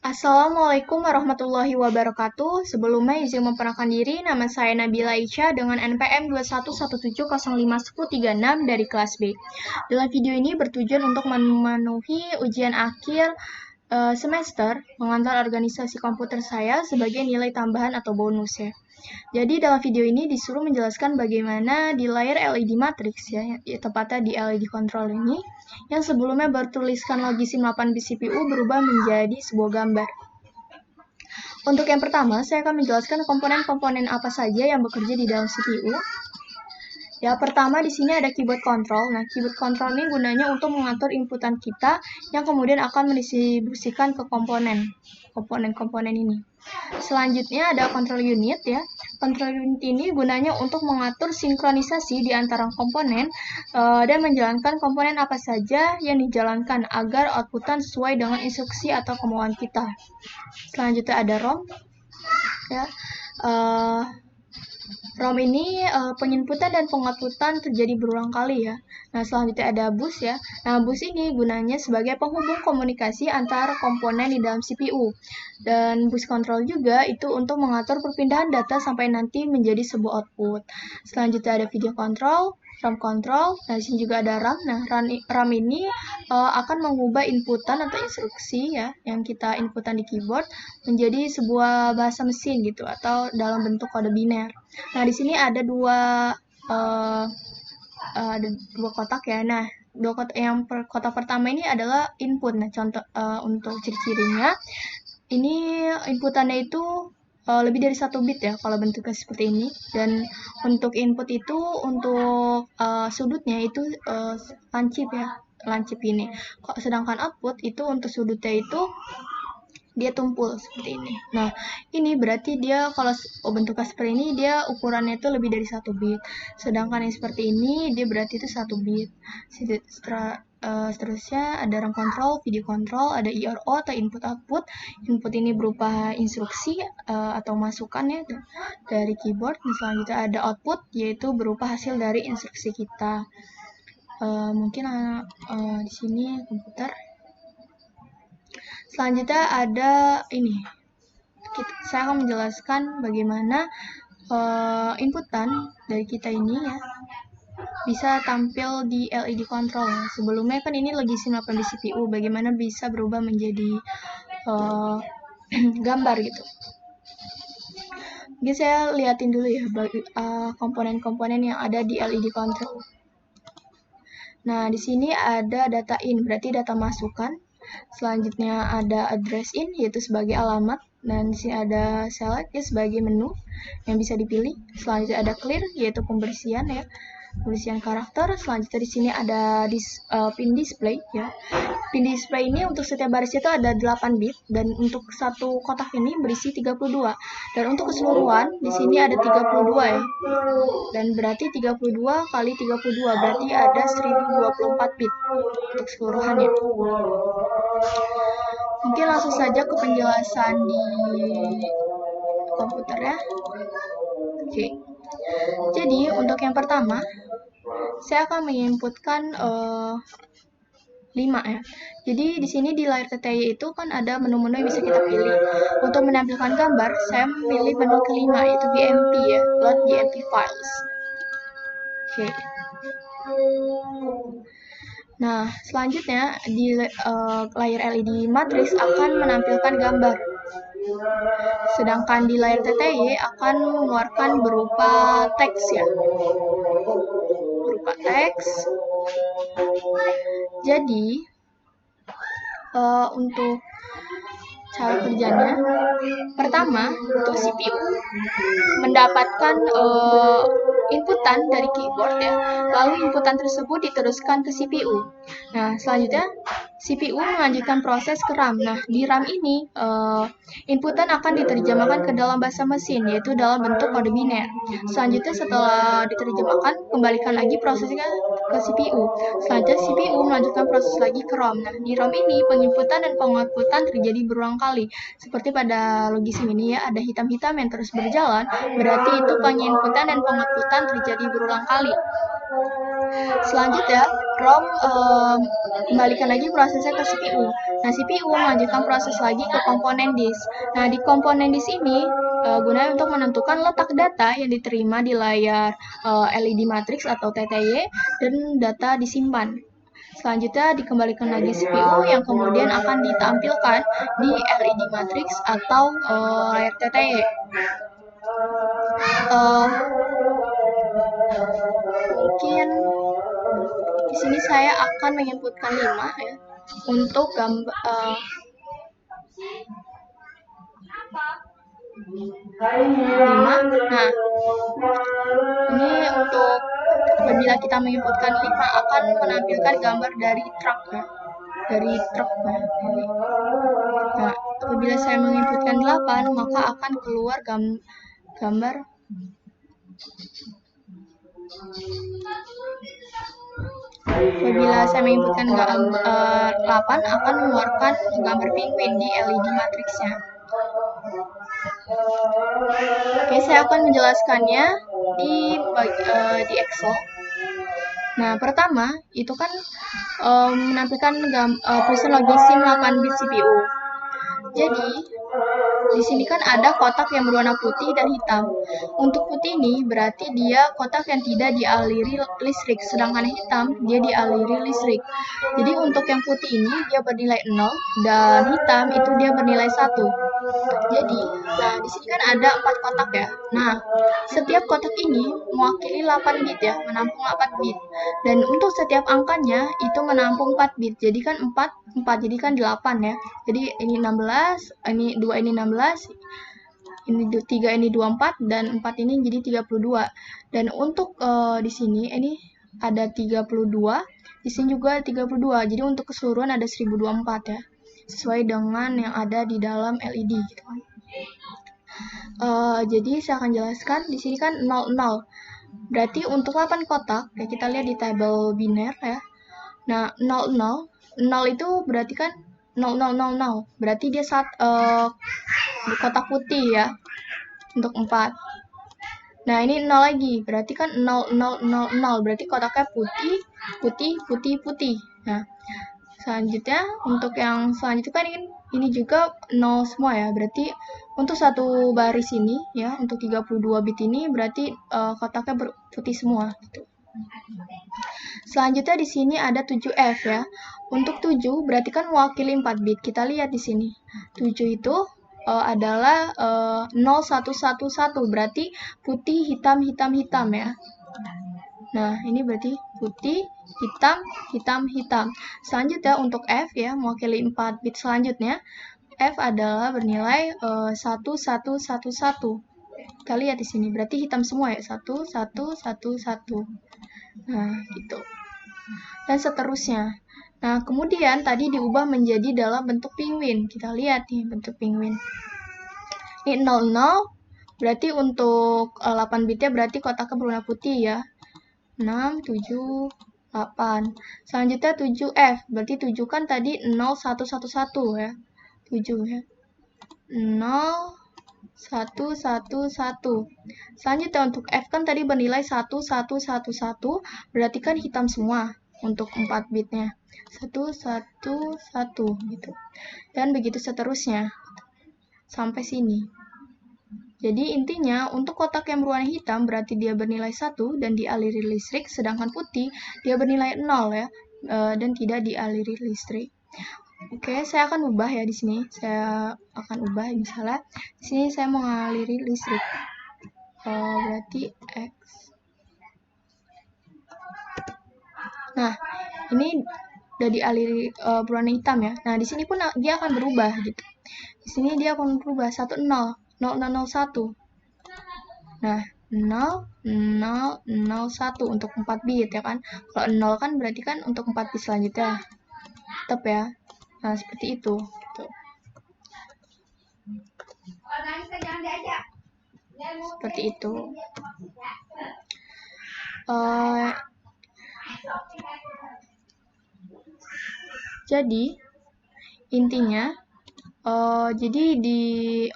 Assalamualaikum warahmatullahi wabarakatuh. Sebelumnya izin memperkenalkan diri, nama saya Nabila Aisyah dengan NPM 2117051036 dari kelas B. Dalam video ini bertujuan untuk memenuhi ujian akhir semester mengantar organisasi komputer saya sebagai nilai tambahan atau bonus ya. Jadi dalam video ini disuruh menjelaskan bagaimana di layar LED matrix ya tepatnya di LED control ini, yang sebelumnya bertuliskan Logisim 8-bit CPU berubah menjadi sebuah gambar. Untuk yang pertama, saya akan menjelaskan komponen-komponen apa saja yang bekerja di dalam CPU. Ya, pertama di sini ada keyboard control. Nah, keyboard control ini gunanya untuk mengatur inputan kita yang kemudian akan mendistribusikan ke komponen-komponen ini. Selanjutnya ada control unit ya. Control unit ini gunanya untuk mengatur sinkronisasi di antara komponen dan menjalankan komponen apa saja yang dijalankan agar outputan sesuai dengan instruksi atau kemauan kita. Selanjutnya ada ROM ya. ROM ini penginputan dan pengoutputan terjadi berulang kali ya. Nah, selanjutnya ada bus ya. Nah, bus ini gunanya sebagai penghubung komunikasi antar komponen di dalam CPU. Dan bus control juga itu untuk mengatur perpindahan data sampai nanti menjadi sebuah output. Selanjutnya ada video control, RAM control. Nah, di sini juga ada RAM. Nah, RAM ini akan mengubah inputan atau instruksi ya yang kita inputan di keyboard menjadi sebuah bahasa mesin gitu atau dalam bentuk kode biner. Nah, di sini ada dua kotak ya. Nah, kotak pertama ini adalah input. Nah, contoh untuk ciri-cirinya ini inputannya itu lebih dari 1 bit ya kalau bentuknya seperti ini, dan untuk input itu untuk sudutnya itu lancip ya, lancip ini. Sedangkan output itu untuk sudutnya itu dia tumpul seperti ini. Nah, ini berarti dia kalau bentuknya seperti ini dia ukurannya itu lebih dari 1 bit. Sedangkan yang seperti ini dia berarti itu 1 bit. Seterusnya ada RAM control, video control, ada IRO atau input output. Input ini berupa instruksi atau masukan ya dari keyboard. Selanjutnya ada output yaitu berupa hasil dari instruksi kita. Mungkin di sini komputer. Selanjutnya ada ini. Saya akan menjelaskan bagaimana inputan dari kita ini ya bisa tampil di LED control. Sebelumnya kan ini Logisim 8-bit CPU, bagaimana bisa berubah menjadi gambar gitu. Jadi saya liatin dulu ya komponen-komponen yang ada di LED control. Nah, di sini ada data in, berarti data masukan. Selanjutnya ada address in, yaitu sebagai alamat. Dan di sini ada select ya, sebagai menu yang bisa dipilih. Selanjutnya ada clear, yaitu pembersihan ya, pembersihan karakter. Selanjutnya di sini ada pin display ya. Pin display ini untuk setiap baris itu ada 8 bit dan untuk satu kotak ini berisi 32. Dan untuk keseluruhan di sini ada 32 ya. Dan berarti 32 kali 32 berarti ada 1024 bit untuk keseluruhannya. Mungkin langsung saja ke penjelasan di komputer ya. Oke. Jadi untuk yang pertama saya akan menginputkan 5 ya. Jadi di sini di layar TTY itu kan ada menu-menu yang bisa kita pilih. Untuk menampilkan gambar, saya memilih menu kelima yaitu BMP ya, load BMP files. Oke. Nah, selanjutnya di layar LED matrix akan menampilkan gambar. Sedangkan di layar TTY akan mengeluarkan berupa teks ya. Berupa teks. Jadi, untuk cara kerjanya, pertama untuk CPU mendapatkan inputan dari keyboard ya, lalu inputan tersebut diteruskan ke CPU. Nah, selanjutnya CPU melanjutkan proses ke RAM. Nah, di RAM ini inputan akan diterjemahkan ke dalam bahasa mesin, yaitu dalam bentuk kode biner. Selanjutnya setelah diterjemahkan, kembalikan lagi prosesnya ke CPU. Selanjutnya CPU melanjutkan proses lagi ke ROM. Nah, di ROM ini penginputan dan pengoutputan terjadi berulang kali. Seperti pada Logisim ini ya, ada hitam-hitam yang terus berjalan, berarti itu penginputan dan pengoutputan terjadi berulang kali. Selanjutnya, ROM kembalikan lagi prosesnya ke CPU. Nah, CPU melanjutkan proses lagi ke komponen disk. Nah, di komponen disk ini gunanya untuk menentukan letak data yang diterima di layar LED matrix atau TTY dan data disimpan. Selanjutnya dikembalikan lagi CPU yang kemudian akan ditampilkan di LED matrix atau layar TTY. Mungkin di sini saya akan menginputkan 5 ya untuk gambar 5. Nah, ini untuk apabila kita menginputkan 5 akan menampilkan gambar dari truk ya. Dari truk ya. Nah, apabila saya menginputkan 8 maka akan keluar gambar apabila saya menginputkan 8 akan mengeluarkan gambar penguin di LED matriksnya. Oke, saya akan menjelaskannya di Excel. Nah, pertama itu kan menampilkan Precision Logic SIM 8 bit CPU. Jadi di sini kan ada kotak yang berwarna putih dan hitam. Untuk putih ini berarti dia kotak yang tidak dialiri listrik, sedangkan hitam dia dialiri listrik. Jadi untuk yang putih ini dia bernilai 0 dan hitam itu dia bernilai 1. Jadi, nah di sini kan ada 4 kotak ya. Nah, setiap kotak ini mewakili 8 bit ya, menampung 8 bit. Dan untuk setiap angkanya itu menampung 4 bit. Jadi kan 4 jadi kan 8 ya. Jadi ini 16, ini 2 ini 16, ini 3 ini 24 dan 4 ini jadi 32. Dan untuk di sini ini ada 32, di sini juga 32. Jadi untuk keseluruhan ada 1024 ya. Sesuai dengan yang ada di dalam LED gitu kan. Jadi saya akan jelaskan di sini kan 00. Berarti untuk 8 kotak, ya kita lihat di tabel biner ya. Nah, 00 itu berarti kan 0000. Berarti dia kotak putih ya. Untuk 4. Nah, ini 0 lagi. Berarti kan 0000. Berarti kotaknya putih. Nah, selanjutnya untuk yang selanjutnya kan ini juga 0 semua ya. Berarti untuk satu baris ini ya, untuk 32 bit ini berarti kotaknya putih semua gitu. Selanjutnya di sini ada 7F ya. Untuk 7 berarti kan mewakili 4 bit. Kita lihat di sini. 7 itu adalah 0111, berarti putih, hitam ya. Nah, ini berarti putih, hitam. Selanjutnya untuk F ya, mewakili 4 bit selanjutnya. F adalah bernilai 1111. Kita lihat di sini, berarti hitam semua ya, 1111. Nah, gitu. Dan seterusnya. Nah, kemudian tadi diubah menjadi dalam bentuk penguin. Kita lihat nih bentuk penguin. Ini 00, berarti untuk 8 bitnya berarti kotaknya berwarna putih ya. 6, 7, 8. Selanjutnya 7F, berarti 7 kan tadi 0111 ya. 7 ya. 0111. Selanjutnya untuk F kan tadi bernilai 1111, berarti kan hitam semua untuk 4 bitnya. 111 gitu. Dan begitu seterusnya. Sampai sini. Jadi intinya untuk kotak yang berwarna hitam berarti dia bernilai 1 dan dialiri listrik, sedangkan putih dia bernilai 0 ya, dan tidak dialiri listrik. Oke, saya akan ubah ya di sini. Saya akan ubah misalnya di sini saya mengaliri listrik. Berarti X. Nah, ini udah dialiri berwarna hitam ya. Nah, di sini pun dia akan berubah gitu. Di sini dia akan berubah 10, 0001. Nah, 0001 untuk 4 bit ya kan. Kalau 0 kan berarti kan untuk 4 bit selanjutnya. Tetap ya. Nah, seperti itu gitu. Seperti itu. Jadi intinya jadi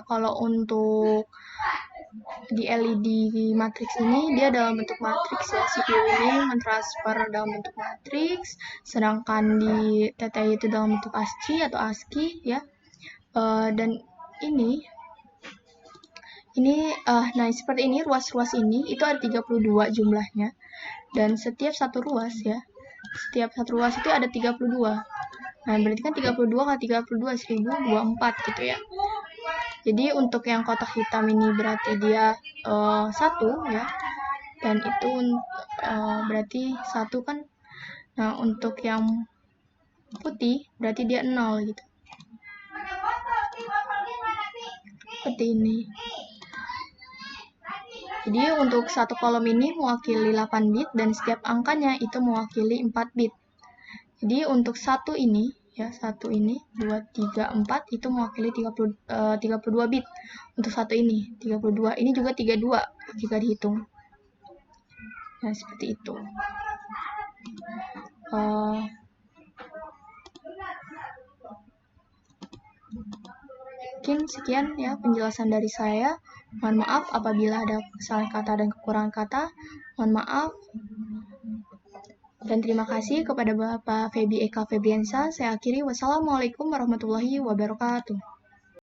kalau untuk di LED matriks ini dia dalam bentuk matriks ya, CPU ini mentransfer dalam bentuk matriks, sedangkan di TTI itu dalam bentuk ASCII atau ASCII ya. Dan ini nah seperti ini, ruas-ruas ini itu ada 32 jumlahnya, dan setiap satu ruas ya, setiap satu ruas itu ada 32. Nah berarti kan 32 kali 32 1024 gitu ya. Jadi untuk yang kotak hitam ini berarti dia 1 ya, dan itu berarti 1 kan. Nah untuk yang putih berarti dia 0 gitu, seperti ini. Jadi untuk satu kolom ini mewakili 8 bit dan setiap angkanya itu mewakili 4 bit. Jadi untuk satu ini ya, satu ini 2 3 4 itu mewakili 32 bit. Untuk satu ini 32, ini juga 32 jika dihitung. Nah, seperti itu. Mungkin sekian ya penjelasan dari saya. Mohon maaf apabila ada kesalahan kata dan kekurangan kata. Mohon maaf. Dan terima kasih kepada Bapak Febi Eka Febriansa. Saya akhiri. Wassalamualaikum warahmatullahi wabarakatuh.